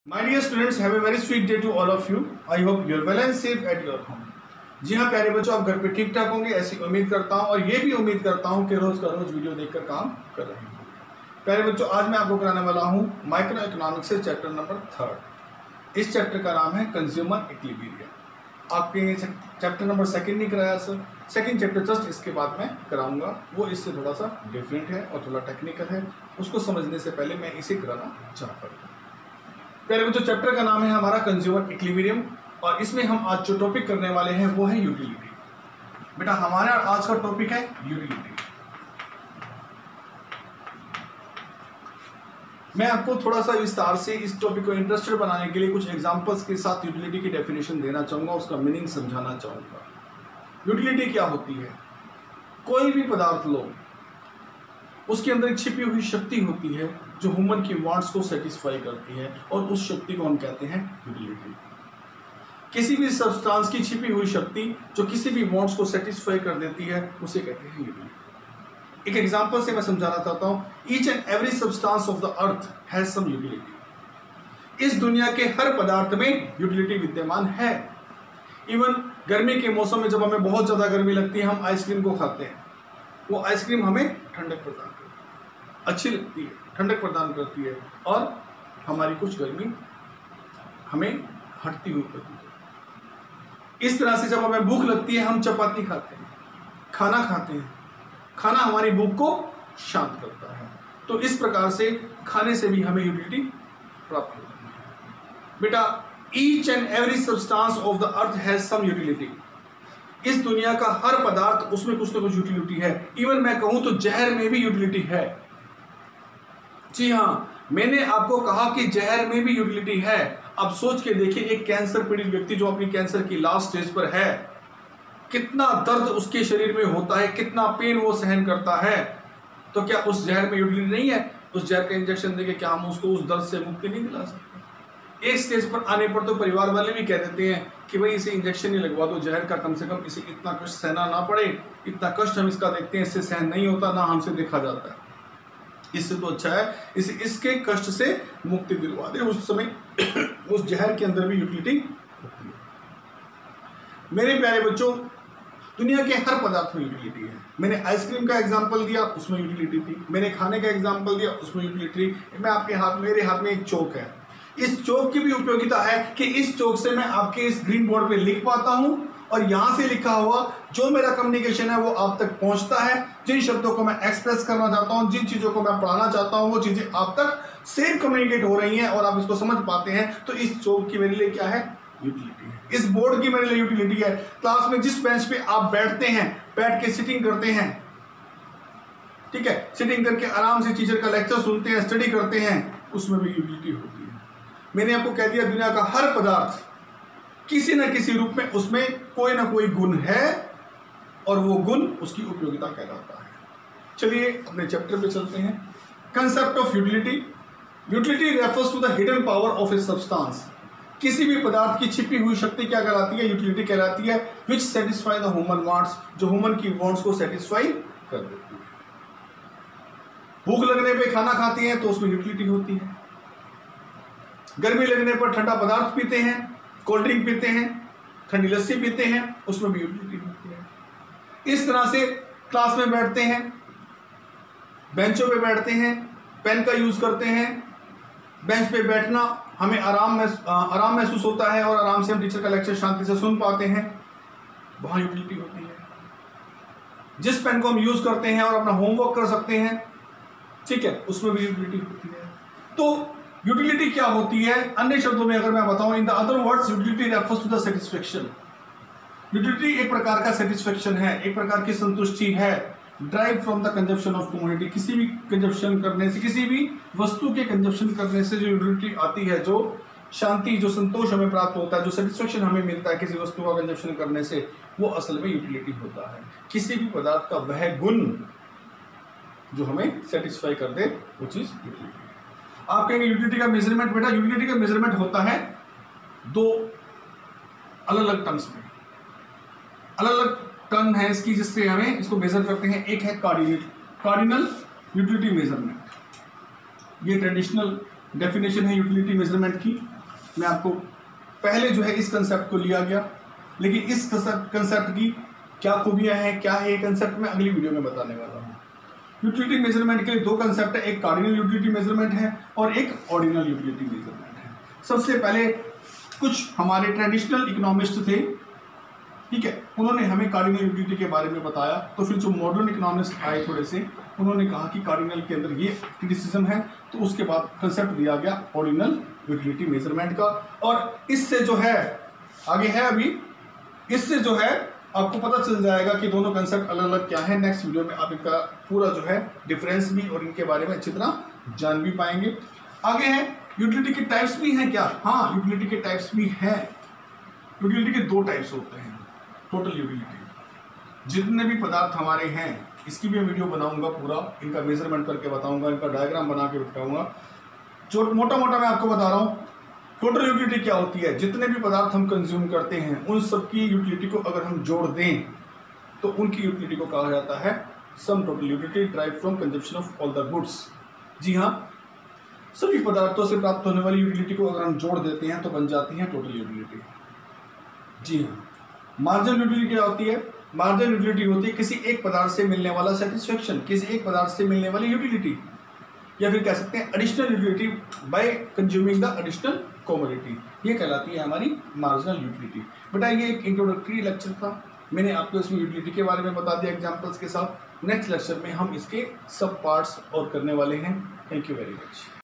My dear students, have a very sweet day to all of you. I hope you are well and safe at your home. जी हाँ प्यारे बच्चों, आप घर पे ठीक ठाक होंगे ऐसी उम्मीद करता हूँ और ये भी उम्मीद करता हूँ कि रोज का रोज वीडियो देखकर काम कर रहे हैं। प्यारे बच्चों, आज मैं आपको कराने वाला हूँ माइक्रो इकोनॉमिक्स से चैप्टर नंबर 3। इस चैप्टर का नाम है कंज्यूमर इक्विलिब्रियम। आपके चैप्टर नंबर 2 नहीं कराया सर, सेकंड चैप्टर जस्ट इसके बाद मैं कराऊंगा। वो इससे थोड़ा सा डिफरेंट है और थोड़ा टेक्निकल है, उसको समझने से पहले मैं इसे कराना चाहता हूँ। प्यारे बच्चों, चैप्टर का नाम है हमारा कंज्यूमर इक्विलिब्रियम और इसमें हम आज जो टॉपिक करने वाले हैं वो है यूटिलिटी। बेटा हमारा आज का टॉपिक है यूटिलिटी। मैं आपको थोड़ा सा विस्तार से इस टॉपिक को इंटरेस्टेड बनाने के लिए कुछ एग्जांपल्स के साथ यूटिलिटी की डेफिनेशन देना चाहूंगा, उसका मीनिंग समझाना चाहूंगा। यूटिलिटी क्या होती है? कोई भी पदार्थ लो, उसके अंदर एक छिपी हुई शक्ति होती है जो ह्यूमन की वांट्स को सेटिस्फाई करती है और उस शक्ति को हम कहते हैं यूटिलिटी। किसी भी सब्सटेंस की छिपी हुई शक्ति जो किसी भी वांट्स को सेटिस्फाई कर देती है उसे कहते हैं यूटिलिटी। एक एग्जांपल से मैं समझाना चाहता हूं। Each and every substance of the earth has some utility. इस दुनिया के हर पदार्थ में यूटिलिटी विद्यमान है। इवन गर्मी के मौसम में जब हमें बहुत ज्यादा गर्मी लगती है, हम आइसक्रीम को खाते हैं। वो आइसक्रीम हमें ठंडक प्रदान करती है, अच्छी लगती है, ठंडक प्रदान करती है और हमारी कुछ गर्मी हमें हटती हुई प्रतीत होती है। इस तरह से जब हमें भूख लगती है, हम चपाती खाते हैं, खाना खाते हैं। खाना हमारी भूख को शांत करता है। तो इस प्रकार से खाने से भी हमें यूटिलिटी प्राप्त होती है। बेटा each and every substance of the earth has some utility. इस दुनिया का हर पदार्थ उसमें कुछ ना कुछ यूटिलिटी है। इवन मैं कहूं तो जहर में भी यूटिलिटी है। जी हाँ, मैंने आपको कहा कि जहर में भी यूटिलिटी है। अब सोच के देखिए, एक कैंसर पीड़ित व्यक्ति जो अपनी कैंसर की लास्ट स्टेज पर है, कितना दर्द उसके शरीर में होता है, कितना पेन वो सहन करता है। तो क्या उस जहर में यूटिलिटी नहीं है? उस जहर का इंजेक्शन देके क्या हम उसको उस दर्द से मुक्ति नहीं दिला सकते? एक स्टेज पर आने पर तो परिवार वाले भी कह देते हैं कि भाई इसे इंजेक्शन नहीं लगवा दो जहर का, कम से कम इसे इतना कष्ट सहना ना पड़े। इतना कष्ट हम इसका देखते हैं, इससे सहन नहीं होता, ना हमसे देखा जाता है। इससे तो अच्छा है इसे इसके कष्ट से मुक्ति दिलवा दे। उस समय उस जहर के अंदर भी यूटिलिटी होती है। मेरे प्यारे बच्चों, दुनिया के हर पदार्थ में यूटिलिटी है। मैंने आइसक्रीम का एग्जाम्पल दिया, उसमें यूटिलिटी थी। मैंने खाने का एग्जाम्पल दिया, उसमें यूटिलिटी। मेरे हाथ में एक चौक है। इस चौक की भी उपयोगिता है कि इस चौक से मैं आपके इस ग्रीन बोर्ड पे लिख पाता हूं और यहां से लिखा हुआ जो मेरा कम्युनिकेशन है वो आप तक पहुंचता है। जिन शब्दों को मैं एक्सप्रेस करना चाहता हूं, जिन चीजों को मैं पढ़ाना चाहता हूं, वो चीजें आप तक सेम कम्युनिकेट हो रही हैं और आप इसको समझ पाते हैं। तो इस चौक की मेरे लिए क्या है? यूटिलिटी है। इस बोर्ड की मेरे लिए यूटिलिटी है। क्लास में जिस बेंच पे आप बैठते हैं, बैठ के सिटिंग करते हैं, ठीक है, सिटिंग करके आराम से टीचर का लेक्चर सुनते हैं, स्टडी करते हैं, उसमें भी यूटिलिटी होती है। मैंने आपको कह दिया, दुनिया का हर पदार्थ किसी न किसी रूप में उसमें कोई ना कोई गुण है और वो गुण उसकी उपयोगिता कहलाता है। चलिए अपने चैप्टर पे चलते हैं। Concept of utility. Utility refers to the hidden power of a substance. किसी भी पदार्थ की छिपी हुई शक्ति क्या कहलाती है? यूटिलिटी कहलाती है। विच सेटिस्फाई द ह्यूमन वांट्स, जो ह्यूमन की वांट्स को सेटिस्फाई कर देती है। भूख लगने पे खाना खाती है तो उसमें यूटिलिटी होती है। गर्मी लगने पर ठंडा पदार्थ पीते हैं, कोल्ड ड्रिंक पीते हैं, ठंडी लस्सी पीते हैं, उसमें भी यूटिलिटी होती है। इस तरह से क्लास में बैठते हैं, बेंचों पे बैठते हैं, पेन का यूज करते हैं। बेंच पे बैठना हमें आराम महसूस होता है और आराम से हम टीचर का लेक्चर शांति से सुन पाते हैं, वहां यूटिलिटी होती है। जिस पेन को हम यूज करते हैं और अपना होमवर्क कर सकते हैं, ठीक है, उसमें भी यूटिलिटी होती है। तो यूटिलिटी क्या होती है? अन्य शब्दों में अगर मैं बताऊं, in the other words, utility refers to the satisfaction. Utility एक प्रकार का सेटिस्फेक्शन है, एक प्रकार की संतुष्टि है, drive from the consumption of commodity. किसी भी कंजप्शन करने से, किसी भी वस्तु के कंजप्शन करने से जो यूटिलिटी आती है, जो शांति, जो संतोष हमें प्राप्त होता है, जो सेटिस्फेक्शन हमें मिलता है किसी वस्तु का कंजप्शन करने से, वो असल में यूटिलिटी होता है। किसी भी पदार्थ का वह गुण जो हमें सेटिस्फाई कर दे, वो चीज यूटिलिटी। आप कहेंगे यूटिलिटी का मेजरमेंट? बेटा यूटिलिटी का मेजरमेंट होता है दो अलग अलग टर्म्स में। अलग अलग टर्म है इसकी जिससे हमें इसको मेजर करते हैं। एक है कार्डिनल यूटिलिटी मेजरमेंट। ये ट्रेडिशनल डेफिनेशन है यूटिलिटी मेजरमेंट की। मैं आपको पहले जो है इस कंसेप्ट को लिया गया, लेकिन इस कंसेप्ट की क्या खूबियां हैं, क्या है ये कंसेप्ट, मैं अगली वीडियो में बताने वाला हूँ। यूटिलिटी मेजरमेंट के लिए दो कंसेप्ट है, एक कार्डिनल यूटिलिटी मेजरमेंट है और एक ऑर्डिनल यूटिलिटी मेजरमेंट है। सबसे पहले कुछ हमारे ट्रेडिशनल इकोनॉमिस्ट थे, ठीक है, उन्होंने हमें कार्डिनल यूटिलिटी के बारे में बताया। तो फिर जो मॉडर्न इकोनॉमिस्ट आए थोड़े से, उन्होंने कहा कि कार्डिनल के अंदर ये क्रिटिसिज्म है, तो उसके बाद कंसेप्ट दिया गया ऑर्डिनल यूटिलिटी मेजरमेंट का। और इससे जो है आगे है अभी, इससे जो है आपको पता चल जाएगा कि दोनों कंसेप्ट अलग अलग क्या है। नेक्स्ट वीडियो में आप इनका पूरा जो है डिफरेंस भी और इनके बारे में अच्छी तरह जान भी पाएंगे। आगे है यूटिलिटी के टाइप्स भी हैं क्या? हाँ, यूटिलिटी के टाइप्स भी हैं। यूटिलिटी के दो टाइप्स होते हैं। टोटल यूटिलिटी, जितने भी पदार्थ हमारे हैं, इसकी भी मैं वीडियो बनाऊंगा, पूरा इनका मेजरमेंट करके बताऊंगा, इनका डायग्राम बना के बताऊंगा। जो मोटा मोटा मैं आपको बता रहा हूँ, टोटल यूटिलिटी क्या होती है? जितने भी पदार्थ हम कंज्यूम करते हैं उन सबकी यूटिलिटी को अगर हम जोड़ दें तो उनकी यूटिलिटी को कहा जाता है sum total utility drive from consumption of all the goods. जी हाँ, सभी पदार्थों से प्राप्त होने वाली यूटिलिटी को अगर हम जोड़ देते हैं तो बन जाती है टोटल यूटिलिटी। जी हाँ, मार्जिनल यूटिलिटी क्या होती है? मार्जिनल यूटिलिटी होती है किसी एक पदार्थ से मिलने वाला सेटिस्फेक्शन, किसी एक पदार्थ से मिलने वाली यूटिलिटी, या फिर कह सकते हैं additional utility bye consuming the additional commodity. ये कहलाती है हमारी मार्जिनल यूटिलिटी। बेटा ये एक इंट्रोडक्टरी लेक्चर था, मैंने आपको इसमें यूटिलिटी के बारे में बता दिया एग्जांपल्स के साथ। नेक्स्ट लेक्चर में हम इसके सब पार्ट्स और करने वाले हैं। Thank you very much.